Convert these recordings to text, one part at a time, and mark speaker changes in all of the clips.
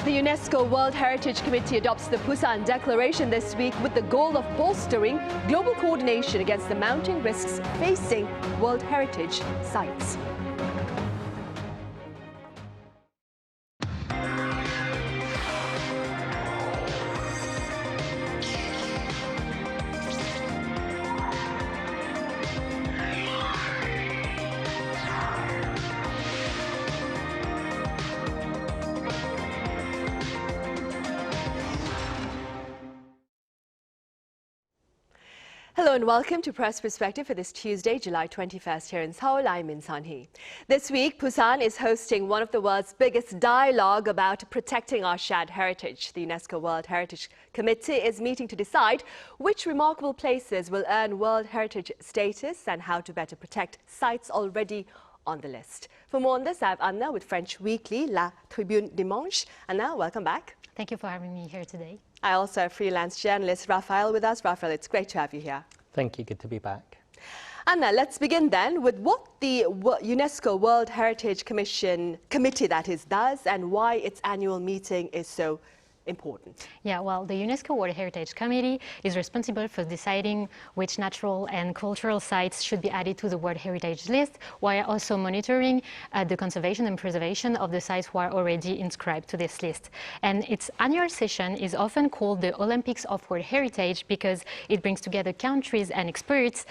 Speaker 1: The UNESCO World Heritage Committee adopts the Busan Declaration this week with the goal of bolstering global coordination against the mounting risks facing World Heritage sites. Hello and welcome to Press Perspective for this Tuesday, July 21st here in Seoul. I'm Min Sunhee. This week, Busan is hosting one of the world's biggest dialogue about protecting our shared heritage. The UNESCO World Heritage Committee is meeting to decide which remarkable places will earn World Heritage status and how to better protect sites already on the list. For more on this, I have Anna with French weekly La Tribune Dimanche. Anna, welcome back.
Speaker 2: Thank you for having me here today.
Speaker 1: I also have freelance journalist Raphael with us. Raphael, it's great to have you here.
Speaker 3: Thank you. Good to be back.
Speaker 1: Anna, let's begin then with what the UNESCO World Heritage Committee that is does and why its annual meeting is so important.
Speaker 2: Yeah, well, the UNESCO World Heritage Committee is responsible for deciding which natural and cultural sites should be added to the World Heritage List, while also monitoring the conservation and preservation of the sites who are already inscribed to this list. And its annual session is often called the Olympics of World Heritage because it brings together countries and experts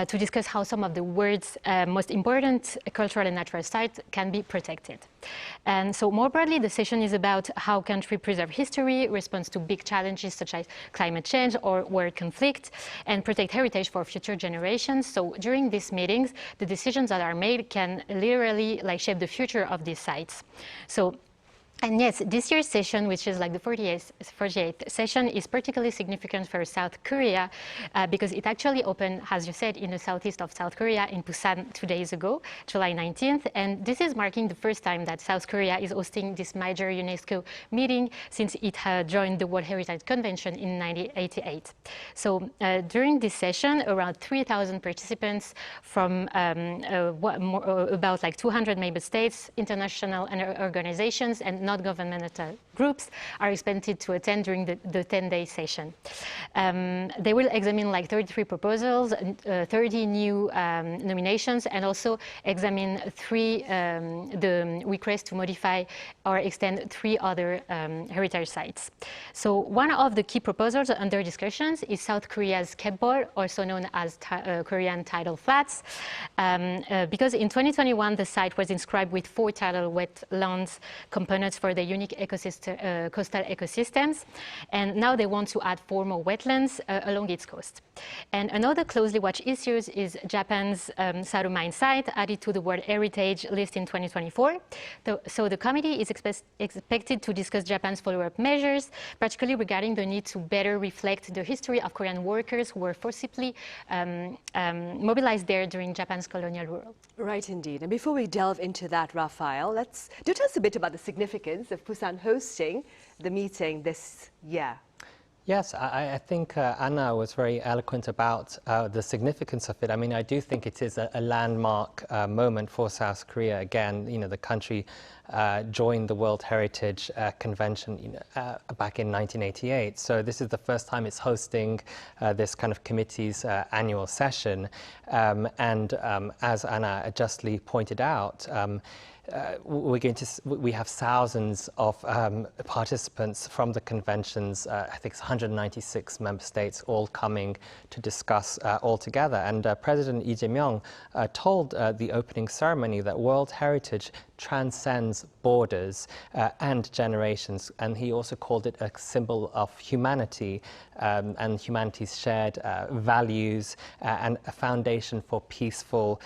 Speaker 2: to discuss how some of the world's most important cultural and natural sites can be protected. And so more broadly, the session is about how countries preserve history, responds to big challenges such as climate change or world conflict, and protect heritage for future generations. So during these meetings, the decisions that are made can literally shape the future of these sites. And yes, this year's session, which is like the 48th session, is particularly significant for South Korea because it actually opened, as you said, in the southeast of South Korea in Busan 2 days ago, July 19th. And this is marking the first time that South Korea is hosting this major UNESCO meeting since it had joined the World Heritage Convention in 1988. So during this session, around 3,000 participants from about 200 member states, international organizations, and non-governmental groups are expected to attend during the 10-day session. They will examine 33 proposals, 30 new nominations, and also examine the request to modify or extend 3 other heritage sites. So one of the key proposals under discussions is South Korea's skateboard, also known as Korean tidal flats, because in 2021 the site was inscribed with 4 tidal wetlands components for the unique coastal ecosystems, and now they want to add 4 more wetlands along its coast. And another closely watched issue is Japan's Saru mine site, added to the World Heritage List in 2024. So the committee is expected to discuss Japan's follow-up measures, particularly regarding the need to better reflect the history of Korean workers who were forcibly mobilized there during Japan's colonial rule.
Speaker 1: Right, indeed. And before we delve into that, Raphael, do tell us a bit about the significance of Busan hosting the meeting this year.
Speaker 3: Yes, I think Anna was very eloquent about the significance of it. I mean, I do think it is a landmark moment for South Korea. Again, the country joined the World Heritage Convention back in 1988. So this is the first time it's hosting this kind of committee's annual session. As Anna justly pointed out, we have thousands of participants from the conventions. I think it's 196 member states all coming to discuss all together. And President Lee Jae-myung told the opening ceremony that World Heritage transcends borders and generations, and he also called it a symbol of humanity and humanity's shared values and a foundation for peaceful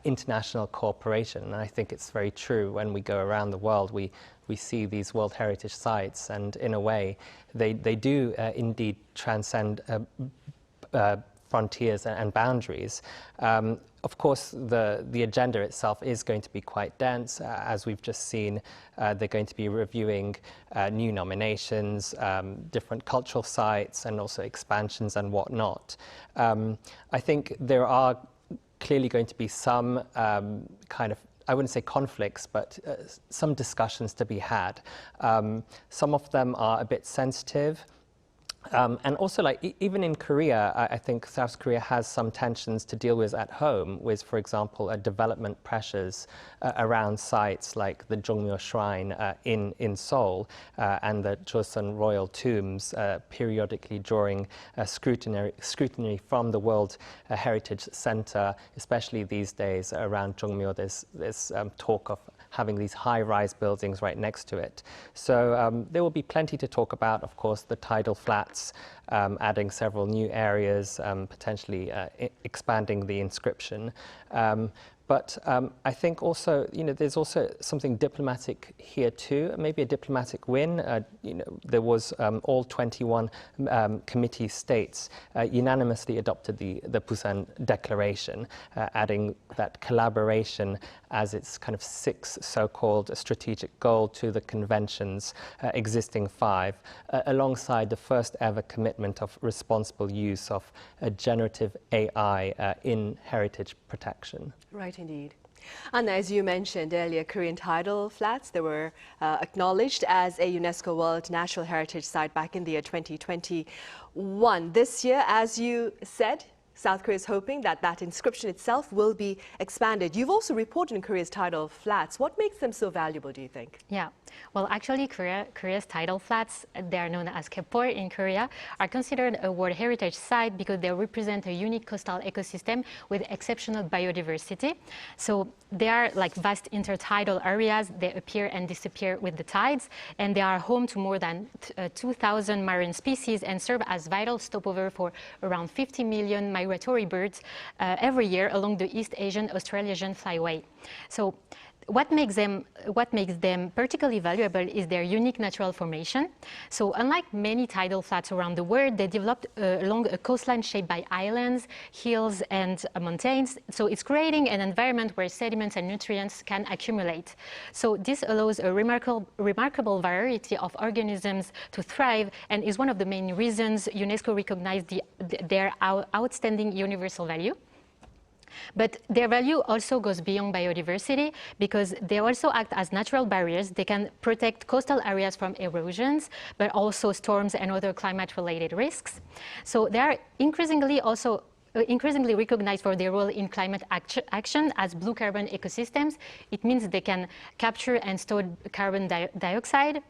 Speaker 3: international cooperation. And I think it's very true. When we go around the world, we see these World Heritage sites, and in a way they do indeed transcend frontiers and boundaries. Of course, the agenda itself is going to be quite dense. As we've just seen, they're going to be reviewing new nominations, different cultural sites, and also expansions and whatnot. I think there are clearly going to be some kind of I wouldn't say conflicts, but some discussions to be had. Some of them are a bit sensitive. And also, like, even in Korea, I think South Korea has some tensions to deal with at home with, for example, development pressures around sites like the Jongmyo Shrine in Seoul and the Joseon royal tombs periodically drawing scrutiny from the World Heritage Center, especially these days around Jongmyo. There's talk of having these high-rise buildings right next to it. So there will be plenty to talk about, of course, the tidal flats, adding several new areas, potentially expanding the inscription. But I think also, there's also something diplomatic here too, maybe a diplomatic win. There was all 21 committee states unanimously adopted the Busan Declaration, adding that collaboration as its kind of sixth so-called strategic goal to the convention's existing 5, alongside the first ever commitment of responsible use of generative AI in heritage protection.
Speaker 1: Right, indeed. And as you mentioned earlier, Korean tidal flats, they were acknowledged as a UNESCO World Natural Heritage Site back in the year 2021. This year, as you said, South Korea is hoping that that inscription itself will be expanded. You've also reported on Korea's tidal flats. What makes them so valuable, do you think?
Speaker 2: Yeah, well, actually, Korea's tidal flats, they are known as Kepor in Korea, are considered a World Heritage Site because they represent a unique coastal ecosystem with exceptional biodiversity. So they are like vast intertidal areas. They appear and disappear with the tides, and they are home to more than 2,000 marine species and serve as vital stopover for around 50 million migratory birds every year along the East Asian Australasian flyway. So what makes them particularly valuable is their unique natural formation. So unlike many tidal flats around the world, they developed along a coastline shaped by islands, hills, and mountains. So it's creating an environment where sediments and nutrients can accumulate. So this allows a remarkable variety of organisms to thrive and is one of the main reasons UNESCO recognized their outstanding universal value. But their value also goes beyond biodiversity because they also act as natural barriers. They can protect coastal areas from erosions, but also storms and other climate-related risks. So they are increasingly recognized for their role in climate action as blue carbon ecosystems. It means they can capture and store carbon dioxide.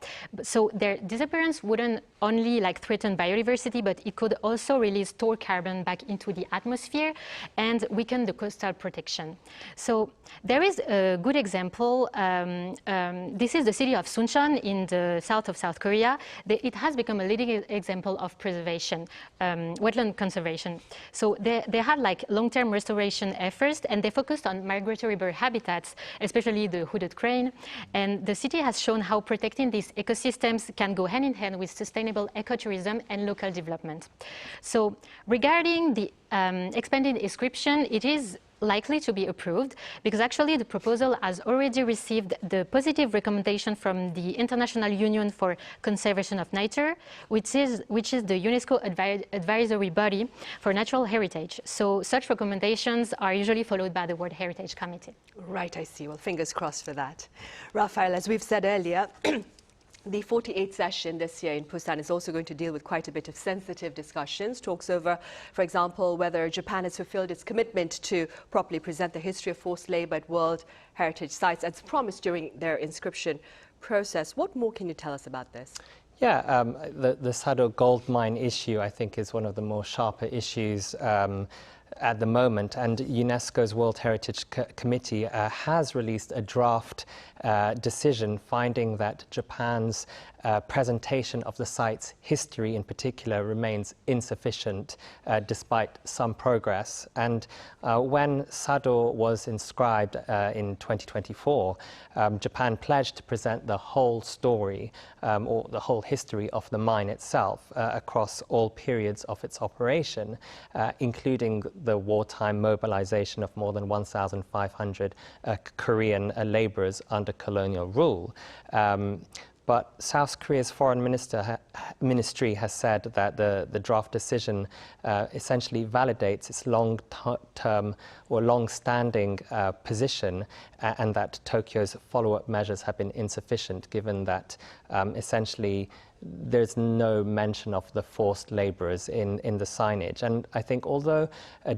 Speaker 2: So their disappearance wouldn't only threaten biodiversity, but it could also release stored carbon back into the atmosphere and weaken the coastal protection. So there is a good example. This is the city of Suncheon in the south of South Korea. It has become a leading example of preservation, wetland conservation. So they had long-term restoration efforts, and they focused on migratory bird habitats, especially the hooded crane. And the city has shown how protecting these ecosystems can go hand in hand with sustainable ecotourism and local development. So regarding the expanded inscription, it is likely to be approved because actually the proposal has already received the positive recommendation from the International Union for Conservation of Nature, which is the UNESCO advisory body for natural heritage. So such recommendations are usually followed by the World Heritage Committee.
Speaker 1: Right, I see. Well, fingers crossed for that. Raphael, as we've said earlier, the 48th session this year in Busan is also going to deal with quite a bit of sensitive discussions, talks over, for example, whether Japan has fulfilled its commitment to properly present the history of forced labor at World Heritage Sites as promised during their inscription process. What more can you tell us about this?
Speaker 3: Yeah, the Sado gold mine issue, I think, is one of the more sharper issues at the moment, and UNESCO's World Heritage Committee has released a draft decision finding that Japan's presentation of the site's history in particular remains insufficient despite some progress. And when Sado was inscribed in 2024, Japan pledged to present the whole story or the whole history of the mine itself across all periods of its operation, including the wartime mobilization of more than 1,500 Korean laborers under colonial rule. But South Korea's foreign minister ministry has said that the draft decision essentially validates its long-term or long-standing position, and that Tokyo's follow-up measures have been insufficient, given that essentially there's no mention of the forced laborers in the signage. And I think although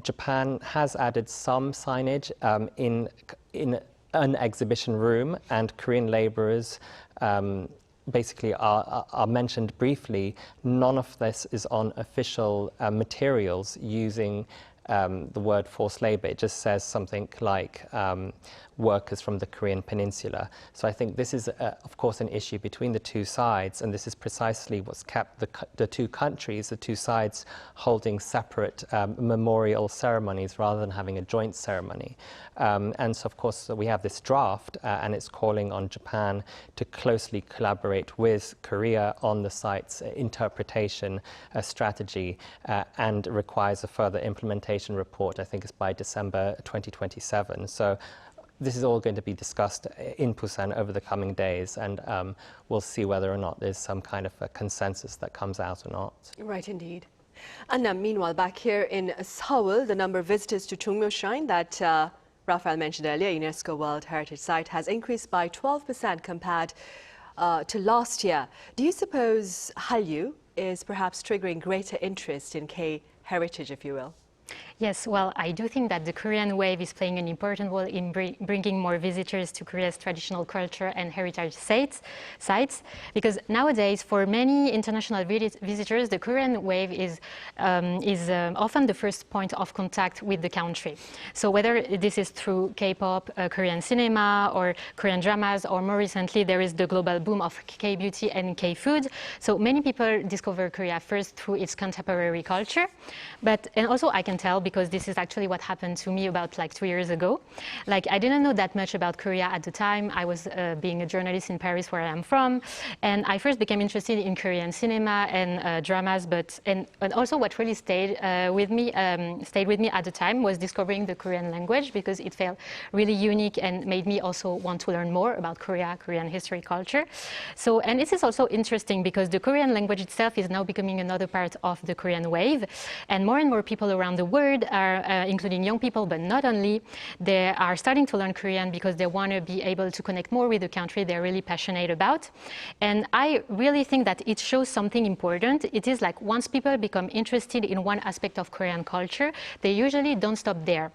Speaker 3: Japan has added some signage in an exhibition room, and Korean laborers basically are mentioned briefly, none of this is on official materials using the word forced labor. It just says something like workers from the Korean peninsula. So I think this is, of course, an issue between the two sides, and this is precisely what's kept the two countries, the two sides, holding separate memorial ceremonies rather than having a joint ceremony. And so, of course, we have this draft, and it's calling on Japan to closely collaborate with Korea on the site's interpretation strategy, and requires a further implementation report. I think it's by December 2027. So this is all going to be discussed in Busan over the coming days, and we'll see whether or not there's some kind of a consensus that comes out or not.
Speaker 1: Right, indeed. Anna, meanwhile, back here in Seoul, the number of visitors to Jongmyo Shrine that Raphael mentioned earlier, UNESCO World Heritage Site, has increased by 12% compared to last year. Do you suppose Hallyu is perhaps triggering greater interest in K-heritage, if you will?
Speaker 2: Yes, well, I do think that the Korean wave is playing an important role in bringing more visitors to Korea's traditional culture and heritage sites, because nowadays, for many international visitors, the Korean wave is often the first point of contact with the country. So whether this is through K-pop, Korean cinema, or Korean dramas, or more recently, there is the global boom of K-beauty and K-food. So many people discover Korea first through its contemporary culture, and also I can tell, because this is actually what happened to me about like 2 years ago. Like, I didn't know that much about Korea at the time. I was being a journalist in Paris, where I am from, and I first became interested in Korean cinema and dramas. And also, what really stayed with me at the time was discovering the Korean language, because it felt really unique and made me also want to learn more about Korea, Korean history, culture. So, and this is also interesting because the Korean language itself is now becoming another part of the Korean wave, and more people around the world are, including young people, but not only, they are starting to learn Korean because they want to be able to connect more with the country they're really passionate about. And I really think that it shows something important. It is like, once people become interested in one aspect of Korean culture, they usually don't stop there.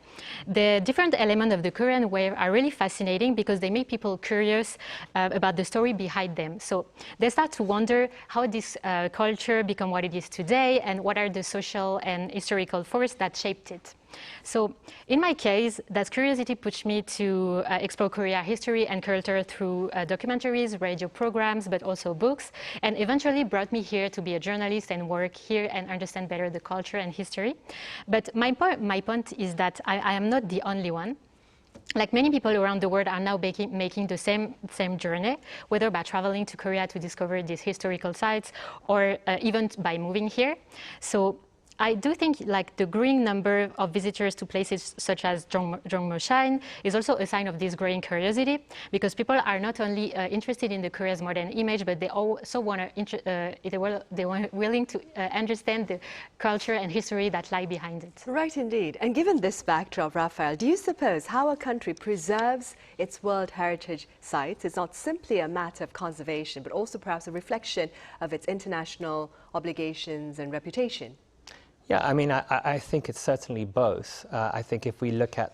Speaker 2: The different elements of the Korean wave are really fascinating because they make people curious about the story behind them. So they start to wonder how this culture become what it is today, and what are the social and historical forces that shaped it. So in my case, that curiosity pushed me to explore Korea history and culture through documentaries, radio programs, but also books, and eventually brought me here to be a journalist and work here and understand better the culture and history. But my point is that I am not the only one. Like, many people around the world are now making the same journey, whether by traveling to Korea to discover these historical sites, or even by moving here. So I do think like the growing number of visitors to places such as Jongmyo Shrine is also a sign of this growing curiosity, because people are not only interested in the Korea's modern image, but they also they were willing to understand the culture and history that lie behind it.
Speaker 1: Right, indeed. And given this backdrop, Raphael, do you suppose how a country preserves its World Heritage sites is not simply a matter of conservation, but also perhaps a reflection of its international obligations and reputation?
Speaker 3: Yeah, I mean, I think it's certainly both. I think if we look at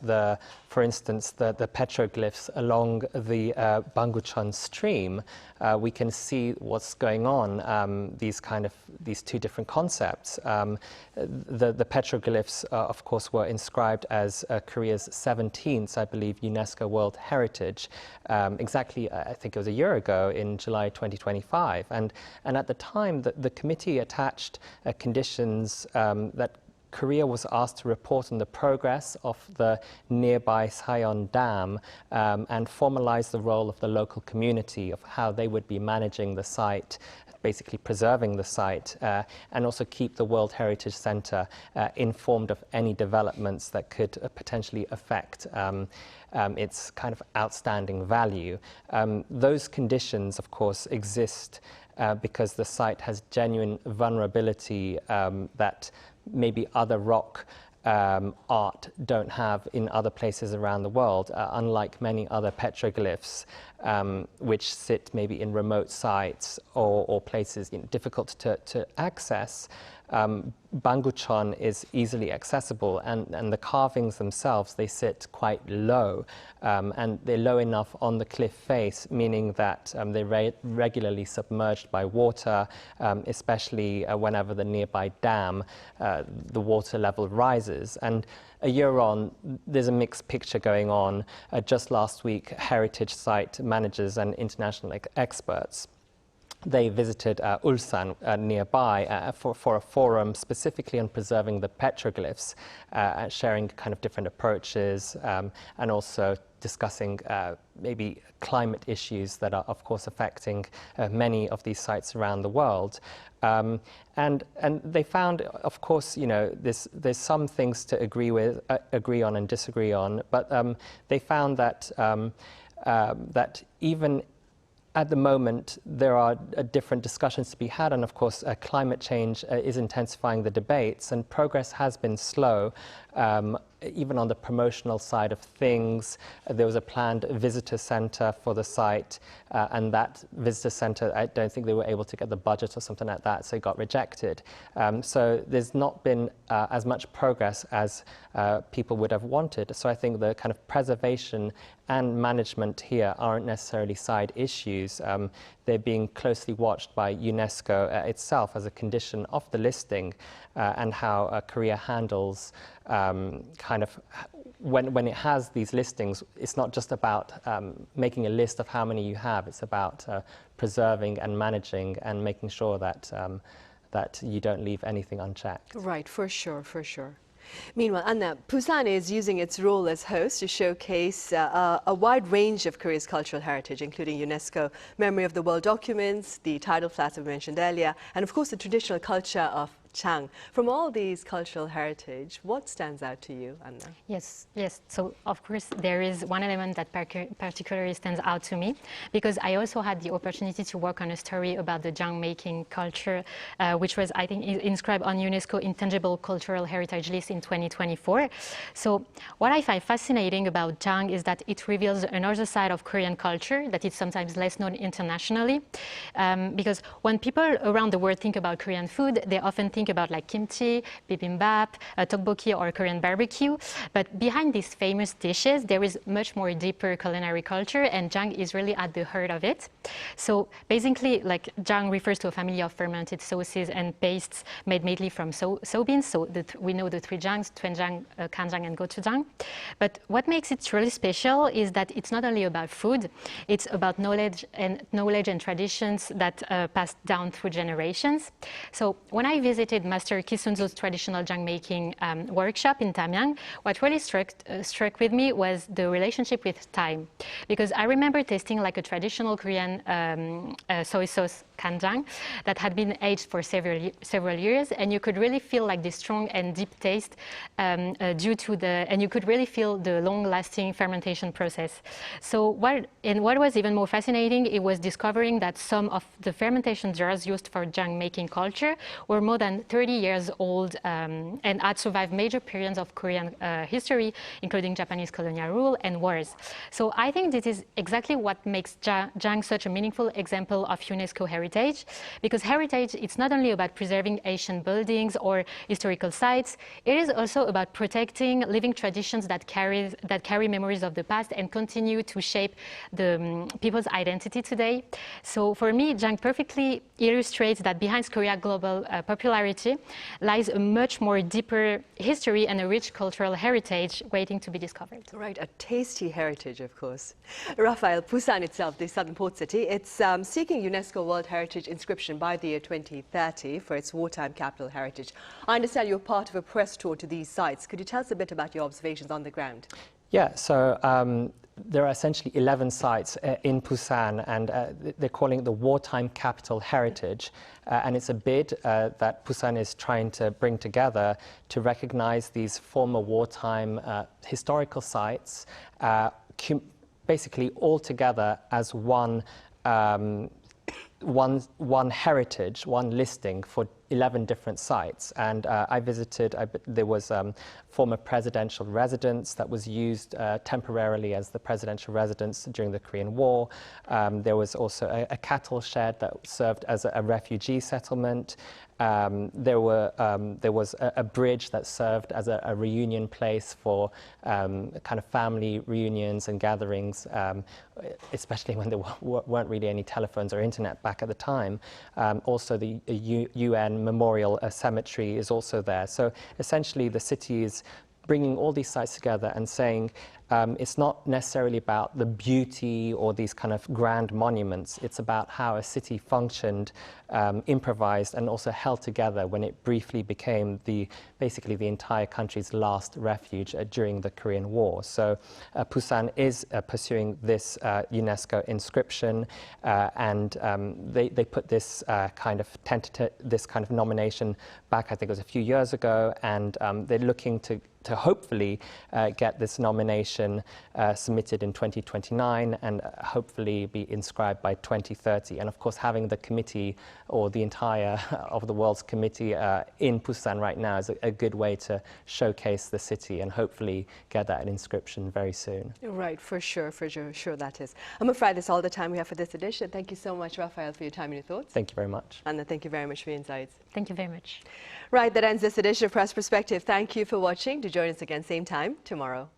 Speaker 3: for instance, the petroglyphs along the Bangucheon stream, we can see what's going on, these two different concepts. The petroglyphs, of course, were inscribed as Korea's 17th, I believe, UNESCO World Heritage, exactly, I think it was a year ago, in July 2025. And at the time, the committee attached conditions that Korea was asked to report on the progress of the nearby Sayeon Dam and formalize the role of the local community, of how they would be managing the site, basically preserving the site, and also keep the World Heritage Center informed of any developments that could potentially affect its kind of outstanding value. Those conditions, of course, exist because the site has genuine vulnerability that maybe other rock art don't have in other places around the world, unlike many other petroglyphs which sit maybe in remote sites or places difficult to access. Bangucheon is easily accessible, and the carvings themselves, they sit quite low, and they're low enough on the cliff face, meaning that they're regularly submerged by water, especially whenever the nearby dam, the water level rises. And a year on, there's a mixed picture going on. Just last week, heritage site managers and international experts, they visited Ulsan nearby for a forum specifically on preserving the petroglyphs, sharing kind of different approaches, and also discussing maybe climate issues that are, of course, affecting many of these sites around the world. And they found, of course, there's some things to agree on and disagree on, but they found that that even at the moment, there are different discussions to be had, and of course, climate change is intensifying the debates, and progress has been slow. Even on the promotional side of things, there was a planned visitor center for the site, and that visitor center, I don't think they were able to get the budget or something like that, so it got rejected. So there's not been as much progress as people would have wanted. So I think the kind of preservation and management here aren't necessarily side issues. They're being closely watched by UNESCO itself as a condition of the listing, and how Korea handles kind of when it has these listings. It's not just about making a list of how many you have. It's about preserving and managing and making sure that that you don't leave anything unchecked.
Speaker 1: Right, for sure, for sure. Meanwhile, Anna, Busan is using its role as host to showcase a wide range of Korea's cultural heritage, including UNESCO Memory of the World documents, the tidal flats I mentioned earlier, and of course the traditional culture of Chang. From all these cultural heritage, what stands out to you, Anna?
Speaker 2: Yes. So, of course, there is one element that particularly stands out to me, because I also had the opportunity to work on a story about the Jang making culture, which was, I think, inscribed on UNESCO Intangible Cultural Heritage List in 2024. So, what I find fascinating about Jang is that it reveals another side of Korean culture that is sometimes less known internationally, because when people around the world think about Korean food, they often think about like kimchi, bibimbap, tteokbokki, or Korean barbecue. But behind these famous dishes, there is much more deeper culinary culture, and Jang is really at the heart of it. So basically, like Jang refers to a family of fermented sauces and pastes made mainly from soybeans. So we know the three Jangs, doenjang, kanjang, and gochujang. But what makes it really special is that it's not only about food; it's about knowledge and traditions that passed down through generations. So when I visited Master Ki Sun-so's traditional Jang making workshop in Tamyang, what really struck with me was the relationship with time, because I remember tasting like a traditional Korean soy sauce kanjang that had been aged for several years, and you could really feel like the strong and deep taste and you could really feel the long-lasting fermentation process. So what was even more fascinating, it was discovering that some of the fermentation jars used for Jang making culture were more than 30 years old and had survived major periods of Korean history, including Japanese colonial rule and wars. So I think this is exactly what makes Jang such a meaningful example of UNESCO heritage, because heritage, it's not only about preserving ancient buildings or historical sites, it is also about protecting living traditions that carry memories of the past and continue to shape the people's identity today. So for me, Jang perfectly illustrates that behind Korea's global popularity priority lies a much more deeper history and a rich cultural heritage waiting to be discovered.
Speaker 1: Right, a tasty heritage, of course. Raphael, Busan itself, the southern port city, it's seeking UNESCO World Heritage inscription by the year 2030 for its wartime capital heritage. I understand you're part of a press tour to these sites. Could you tell us a bit about your observations on the ground?
Speaker 3: Yeah, so there are essentially 11 sites in Busan, and they're calling it the Wartime Capital Heritage. And it's a bid that Busan is trying to bring together to recognize these former wartime historical sites, basically all together as one heritage, one listing for 11 different sites. And I visited, there was former presidential residence that was used temporarily as the presidential residence during the Korean War. There was also a cattle shed that served as a refugee settlement. There was a bridge that served as a reunion place for kind of family reunions and gatherings, especially when there weren't really any telephones or internet back at the time. Also, the UN Memorial Cemetery is also there. So essentially, the city is bringing all these sites together and saying it's not necessarily about the beauty or these kind of grand monuments. It's about how a city functioned, improvised, and also held together when it briefly became basically the entire country's last refuge during the Korean War. So Busan is pursuing this UNESCO inscription, and they put this kind of nomination back, I think it was a few years ago, and they're looking to hopefully get this nomination submitted in 2029 and hopefully be inscribed by 2030. And of course, having the committee or the entire of the world's committee in Busan right now is a good way to showcase the city and hopefully get that inscription very soon.
Speaker 1: Right, for sure that is. I'm afraid that's all the time we have for this edition. Thank you so much, Raphael, for your time and your thoughts.
Speaker 3: Thank you very much.
Speaker 1: Anna, thank you very much for your insights.
Speaker 2: Thank you very much.
Speaker 1: Right, that ends this edition of Press Perspective. Thank you for watching. Do join us again same time tomorrow.